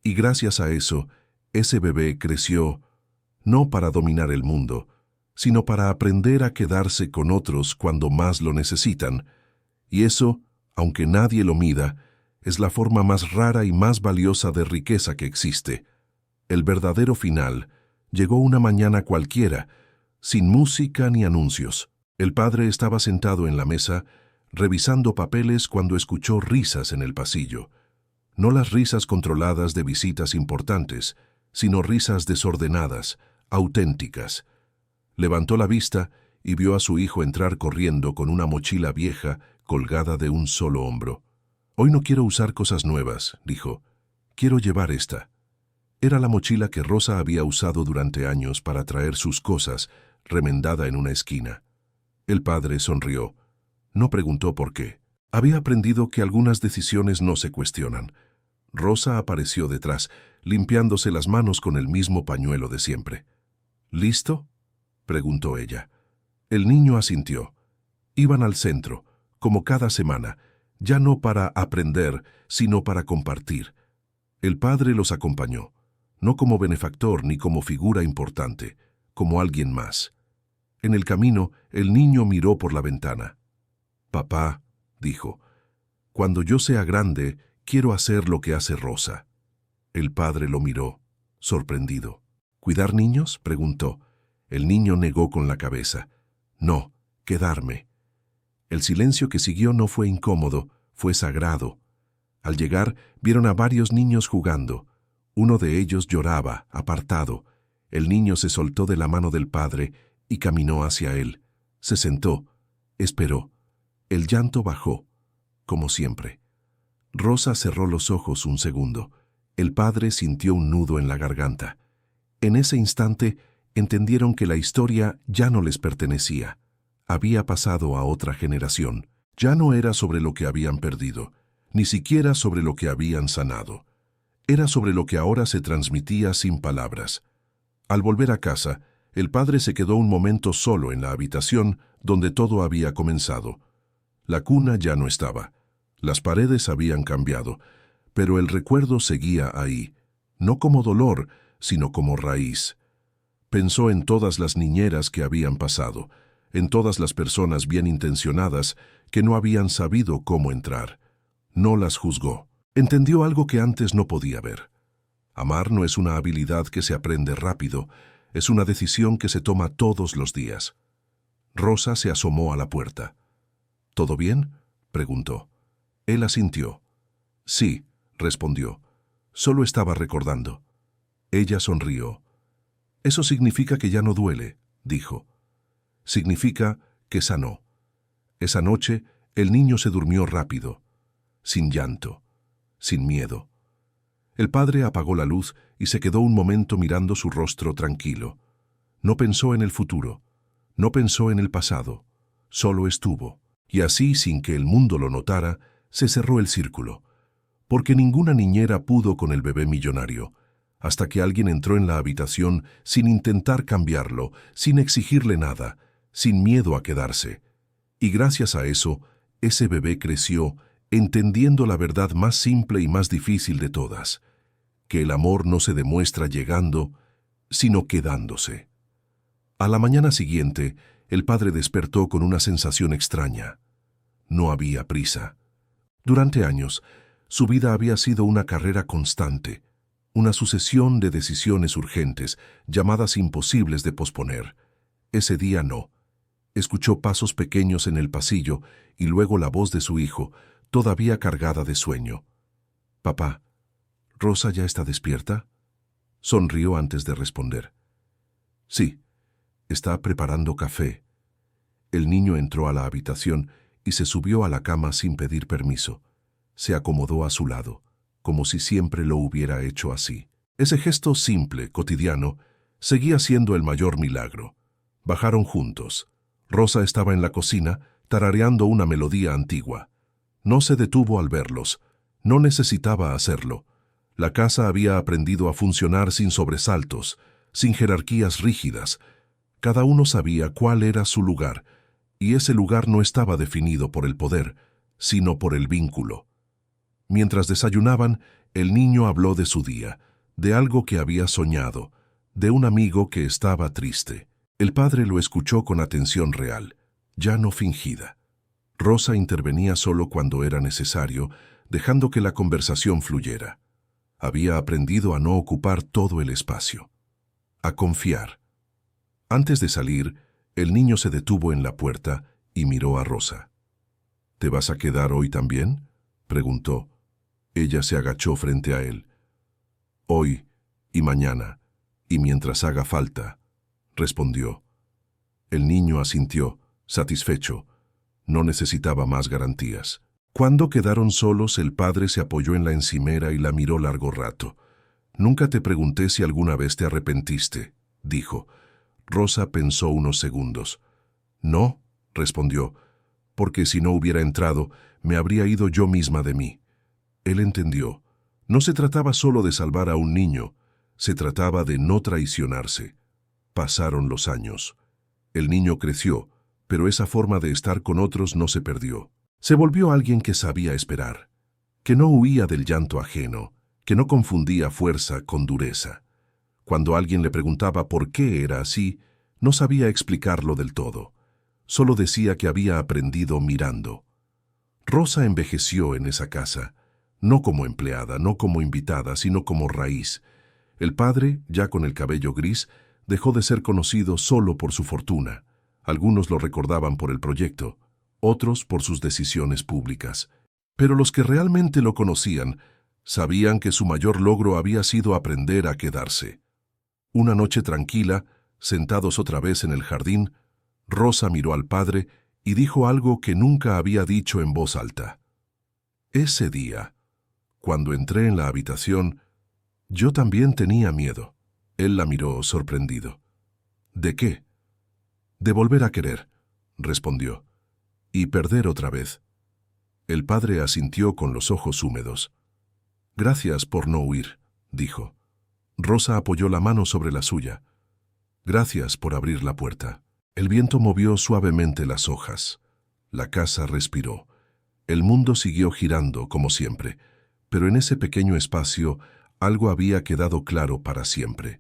y gracias a eso, ese bebé creció, no para dominar el mundo, sino para aprender a quedarse con otros cuando más lo necesitan, y eso, aunque nadie lo mida, es la forma más rara y más valiosa de riqueza que existe. El verdadero final llegó una mañana cualquiera, sin música ni anuncios. El padre estaba sentado en la mesa, revisando papeles cuando escuchó risas en el pasillo. No las risas controladas de visitas importantes, sino risas desordenadas, auténticas. Levantó la vista y vio a su hijo entrar corriendo con una mochila vieja colgada de un solo hombro. «Hoy no quiero usar cosas nuevas», dijo. «Quiero llevar esta». Era la mochila que Rosa había usado durante años para traer sus cosas, remendada en una esquina. El padre sonrió. No preguntó por qué. Había aprendido que algunas decisiones no se cuestionan. Rosa apareció detrás, limpiándose las manos con el mismo pañuelo de siempre. «¿Listo?», preguntó ella. El niño asintió. Iban al centro, como cada semana, ya no para aprender, sino para compartir. El padre los acompañó, no como benefactor ni como figura importante, como alguien más. En el camino, el niño miró por la ventana. «Papá», dijo, «cuando yo sea grande, quiero hacer lo que hace Rosa». El padre lo miró, sorprendido. «¿Cuidar niños?», preguntó. El niño negó con la cabeza. «No, quedarme». El silencio que siguió no fue incómodo, fue sagrado. Al llegar, vieron a varios niños jugando. Uno de ellos lloraba, apartado. El niño se soltó de la mano del padre y caminó hacia él. Se sentó, esperó. El llanto bajó, como siempre. Rosa cerró los ojos un segundo. El padre sintió un nudo en la garganta. En ese instante, entendieron que la historia ya no les pertenecía. Había pasado a otra generación. Ya no era sobre lo que habían perdido, ni siquiera sobre lo que habían sanado. Era sobre lo que ahora se transmitía sin palabras. Al volver a casa, el padre se quedó un momento solo en la habitación donde todo había comenzado. La cuna ya no estaba. Las paredes habían cambiado, pero el recuerdo seguía ahí, no como dolor, sino como raíz. Pensó en todas las niñeras que habían pasado, en todas las personas bien intencionadas que no habían sabido cómo entrar. No las juzgó. Entendió algo que antes no podía ver. Amar no es una habilidad que se aprende rápido, es una decisión que se toma todos los días. Rosa se asomó a la puerta. «¿Todo bien?», preguntó. Él asintió. «Sí», respondió. «Solo estaba recordando». Ella sonrió. «Eso significa que ya no duele», dijo. «Significa que sanó». Esa noche, el niño se durmió rápido, sin llanto, sin miedo. El padre apagó la luz y se quedó un momento mirando su rostro tranquilo. No pensó en el futuro, no pensó en el pasado, solo estuvo. Y así, sin que el mundo lo notara, se cerró el círculo. Porque ninguna niñera pudo con el bebé millonario, hasta que alguien entró en la habitación sin intentar cambiarlo, sin exigirle nada, sin miedo a quedarse. Y gracias a eso, ese bebé creció entendiendo la verdad más simple y más difícil de todas, que el amor no se demuestra llegando, sino quedándose. A la mañana siguiente, el padre despertó con una sensación extraña. No había prisa. Durante años, su vida había sido una carrera constante, una sucesión de decisiones urgentes, llamadas imposibles de posponer. Ese día no. Escuchó pasos pequeños en el pasillo y luego la voz de su hijo, todavía cargada de sueño. «Papá, ¿Rosa ya está despierta?», sonrió antes de responder. «Sí, está preparando café». El niño entró a la habitación y se subió a la cama sin pedir permiso. Se acomodó a su lado, como si siempre lo hubiera hecho así. Ese gesto simple, cotidiano, seguía siendo el mayor milagro. Bajaron juntos. Rosa estaba en la cocina, tarareando una melodía antigua. No se detuvo al verlos. No necesitaba hacerlo. La casa había aprendido a funcionar sin sobresaltos, sin jerarquías rígidas. Cada uno sabía cuál era su lugar, y ese lugar no estaba definido por el poder, sino por el vínculo. Mientras desayunaban, el niño habló de su día, de algo que había soñado, de un amigo que estaba triste. El padre lo escuchó con atención real, ya no fingida. Rosa intervenía solo cuando era necesario, dejando que la conversación fluyera. Había aprendido a no ocupar todo el espacio, a confiar. Antes de salir, el niño se detuvo en la puerta y miró a Rosa. ¿Te vas a quedar hoy también?, preguntó. Ella se agachó frente a él. Hoy y mañana, y mientras haga falta, respondió. El niño asintió, satisfecho. No necesitaba más garantías. Cuando quedaron solos, el padre se apoyó en la encimera y la miró largo rato. Nunca te pregunté si alguna vez te arrepentiste, dijo. Rosa pensó unos segundos. No, respondió, porque si no hubiera entrado, me habría ido yo misma de mí. Él entendió. No se trataba solo de salvar a un niño, se trataba de no traicionarse. Pasaron los años. El niño creció, pero esa forma de estar con otros no se perdió. Se volvió alguien que sabía esperar, que no huía del llanto ajeno, que no confundía fuerza con dureza. Cuando alguien le preguntaba por qué era así, no sabía explicarlo del todo. Solo decía que había aprendido mirando. Rosa envejeció en esa casa, no como empleada, no como invitada, sino como raíz. El padre, ya con el cabello gris, dejó de ser conocido solo por su fortuna. Algunos lo recordaban por el proyecto, otros por sus decisiones públicas. Pero los que realmente lo conocían sabían que su mayor logro había sido aprender a quedarse. Una noche tranquila, sentados otra vez en el jardín, Rosa miró al padre y dijo algo que nunca había dicho en voz alta. Ese día, cuando entré en la habitación, yo también tenía miedo. Él la miró sorprendido. ¿De qué? De volver a querer, respondió. Y perder otra vez. El padre asintió con los ojos húmedos. Gracias por no huir, dijo. Rosa apoyó la mano sobre la suya. Gracias por abrir la puerta. El viento movió suavemente las hojas. La casa respiró. El mundo siguió girando como siempre, pero en ese pequeño espacio algo había quedado claro para siempre,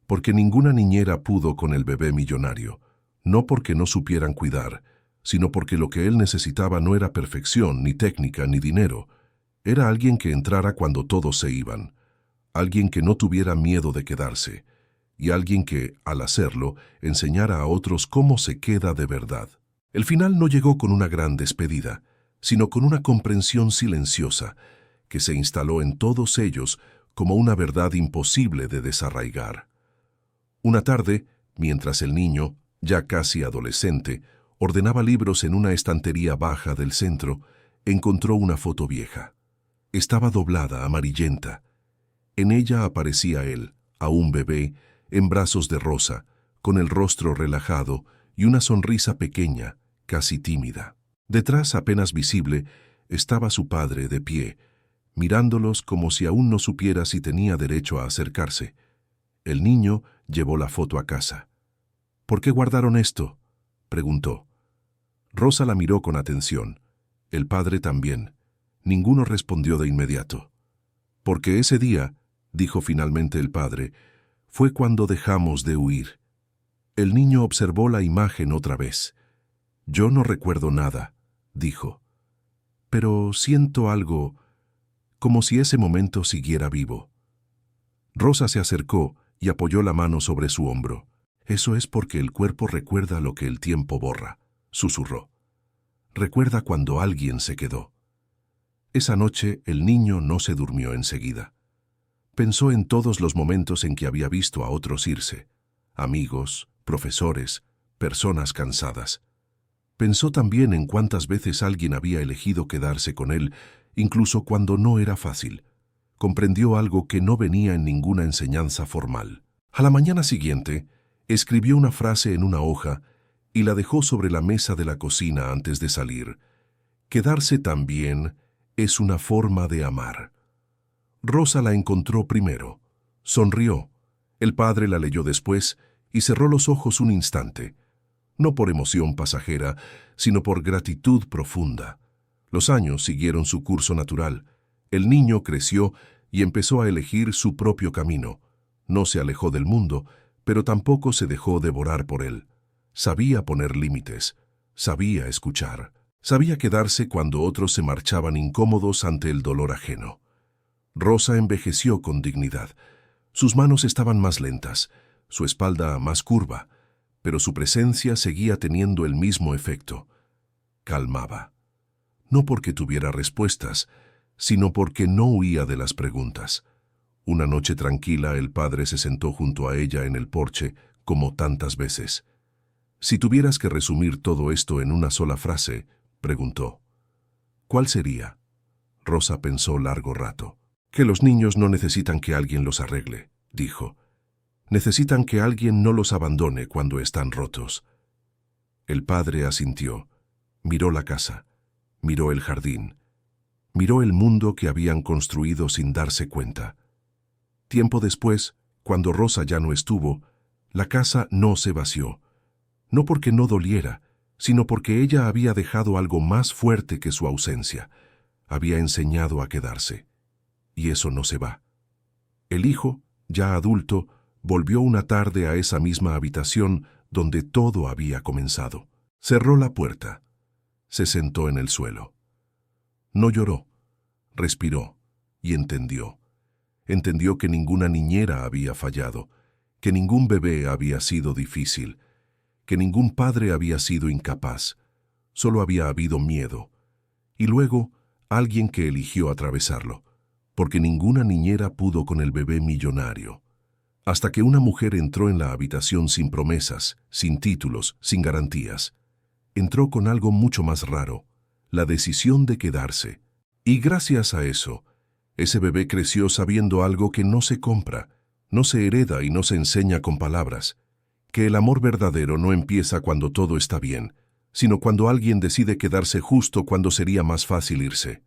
porque ninguna niñera pudo con el bebé millonario, no porque no supieran cuidar, sino porque lo que él necesitaba no era perfección, ni técnica, ni dinero. Era alguien que entrara cuando todos se iban, alguien que no tuviera miedo de quedarse, y alguien que, al hacerlo, enseñara a otros cómo se queda de verdad. El final no llegó con una gran despedida, sino con una comprensión silenciosa, que se instaló en todos ellos como una verdad imposible de desarraigar. Una tarde, mientras el niño, ya casi adolescente, ordenaba libros en una estantería baja del centro, encontró una foto vieja. Estaba doblada, amarillenta. En ella aparecía él, aún bebé, en brazos de Rosa, con el rostro relajado y una sonrisa pequeña, casi tímida. Detrás, apenas visible, estaba su padre de pie, mirándolos como si aún no supiera si tenía derecho a acercarse. El niño llevó la foto a casa. ¿Por qué guardaron esto?, preguntó. Rosa la miró con atención. El padre también. Ninguno respondió de inmediato. Porque ese día, dijo finalmente el padre, fue cuando dejamos de huir. El niño observó la imagen otra vez. Yo no recuerdo nada, dijo. Pero siento algo, como si ese momento siguiera vivo. Rosa se acercó y apoyó la mano sobre su hombro. Eso es porque el cuerpo recuerda lo que el tiempo borra, susurró. Recuerda cuando alguien se quedó. Esa noche el niño no se durmió enseguida. Pensó en todos los momentos en que había visto a otros irse, amigos, profesores, personas cansadas. Pensó también en cuántas veces alguien había elegido quedarse con él, incluso cuando no era fácil. Comprendió algo que no venía en ninguna enseñanza formal. A la mañana siguiente, escribió una frase en una hoja y la dejó sobre la mesa de la cocina antes de salir. Quedarse también es una forma de amar. Rosa la encontró primero. Sonrió. El padre la leyó después y cerró los ojos un instante, no por emoción pasajera, sino por gratitud profunda. Los años siguieron su curso natural. El niño creció y empezó a elegir su propio camino. No se alejó del mundo, pero tampoco se dejó devorar por él. Sabía poner límites, sabía escuchar, sabía quedarse cuando otros se marchaban incómodos ante el dolor ajeno. Rosa envejeció con dignidad. Sus manos estaban más lentas, su espalda más curva, pero su presencia seguía teniendo el mismo efecto. Calmaba. No porque tuviera respuestas, sino porque no huía de las preguntas. Una noche tranquila, el padre se sentó junto a ella en el porche, como tantas veces. «Si tuvieras que resumir todo esto en una sola frase», preguntó, «¿cuál sería?» Rosa pensó largo rato. «Que los niños no necesitan que alguien los arregle», dijo. «Necesitan que alguien no los abandone cuando están rotos». El padre asintió. Miró la casa, miró el jardín, miró el mundo que habían construido sin darse cuenta. Tiempo después, cuando Rosa ya no estuvo, la casa no se vació. No porque no doliera, sino porque ella había dejado algo más fuerte que su ausencia. Había enseñado a quedarse. Y eso no se va. El hijo, ya adulto, volvió una tarde a esa misma habitación donde todo había comenzado. Cerró la puerta. Se sentó en el suelo. No lloró. Respiró y entendió. Entendió que ninguna niñera había fallado, que ningún bebé había sido difícil, que ningún padre había sido incapaz. Solo había habido miedo. Y luego, alguien que eligió atravesarlo, porque ninguna niñera pudo con el bebé millonario. Hasta que una mujer entró en la habitación sin promesas, sin títulos, sin garantías. Entró con algo mucho más raro, la decisión de quedarse. Y gracias a eso, ese bebé creció sabiendo algo que no se compra, no se hereda y no se enseña con palabras, que el amor verdadero no empieza cuando todo está bien, sino cuando alguien decide quedarse justo cuando sería más fácil irse.